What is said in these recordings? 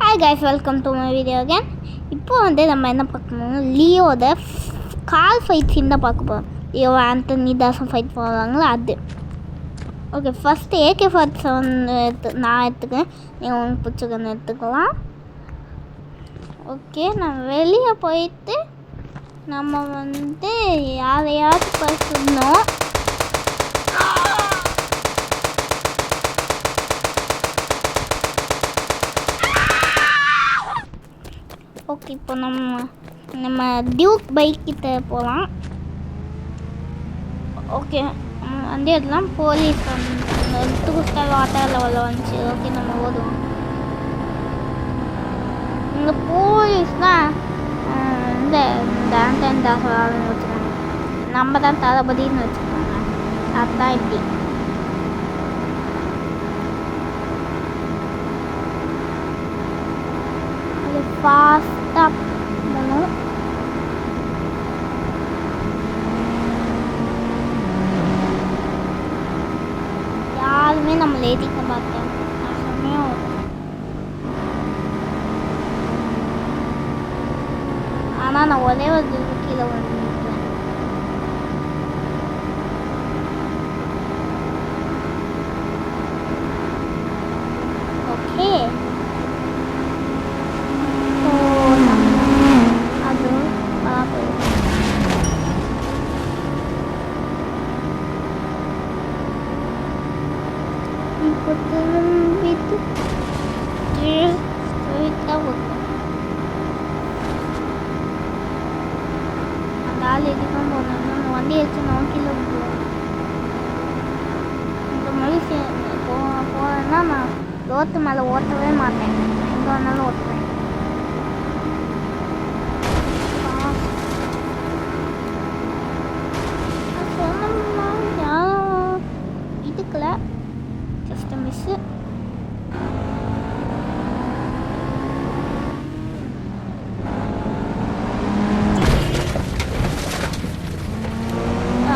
Hi guys, welcome to my video again. இப்போ வந்து நம்ம என்ன பார்க்கணும், லியோட கால் ஃபைட் சீன் தான் பார்க்க போகிறோம். லியோ ஆண்டனி தாஸும் ஃபைட் போகிறாங்களோ அது. ஓகே, ஃபஸ்ட்டு AK-47 நான் எடுத்துக்கிறேன். நீங்கள் உங்களுக்கு பிடிச்சக்கன்னு எடுத்துக்கலாம். ஓகே, நான் வெளியே போயிட்டு நம்ம வந்து யாரையாவது பேசணும். ஓகே, இப்போ நம்ம டியூக் பைக் கிட்ட போகலாம். ஓகே, வந்து இதெல்லாம் போலீஸ் வந்து 2 ஸ்டார் வாட்டர் லெவலில் வந்துச்சு. ஓகே, நம்ம ஓடுவோம். இந்த போலீஸ் தான் இந்த ஆண்டனி தாஸ் வச்சுருக்காங்க. நம்ம தான் தளபதினு வச்சுருக்காங்க. அதுதான் இப்படி. ஃபாஸ்ட்டாக போகணும். யாருமே நம்மளை ஏற்றிக்க மாட்டாங்க. ஆனால் நான் ஒரே ஒரு கீழே வந்துருக்கேன். ஓகே, அந்த ஆள் எதுக்கும் போனோம். வண்டி வச்சு நோக்கில போவோம். இந்த மாதிரி போகிறேன்னா நான் ரோட்டு மேலே ஓட்டவே மாட்டேன். எங்கே வேணாலும் ஓட்டுவேன். யாரும் இதுக்கல ஜஸ்ட் மிஸ்ஸு.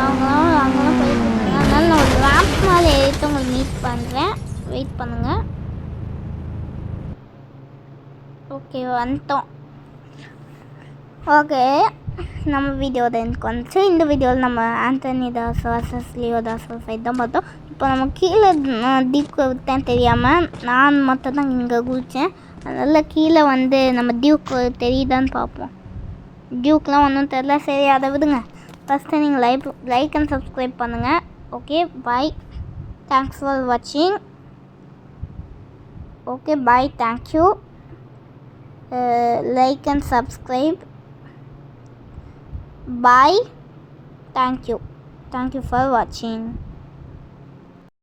அவங்களாம் போயிட்டு இருக்காங்க. அதனால நான் ஒரு ரேம்ப் மேலே ஏறிட்டு உங்களுக்கு மீட் பண்ணுறேன். வெயிட் பண்ணுங்கள். ஓகே, வந்துட்டோம். ஓகே, நம்ம வீடியோட எனக்கு வந்துச்சு. இந்த வீடியோவில் நம்ம Antony Das versus Leo Das fight தான் பார்த்தோம். இப்போ நம்ம கீழே டியூக்கு விட்டேன் தெரியாமல். நான் மட்டும் தான் இங்கே குளித்தேன். அதனால் கீழே வந்து நம்ம டியூக்கு தெரியுதான்னு பார்ப்போம். டியூக்கெலாம் ஒன்றும் தெரில. சரி, அதை விடுங்க. ஃபஸ்ட்டு நீங்கள் லைக் அண்ட் சப்ஸ்கிரைப் பண்ணுங்கள். Okay, bye. தேங்க்ஸ் ஃபார் வாட்சிங். Okay, bye. Thank you. Like and subscribe. Bye. Thank you for watching.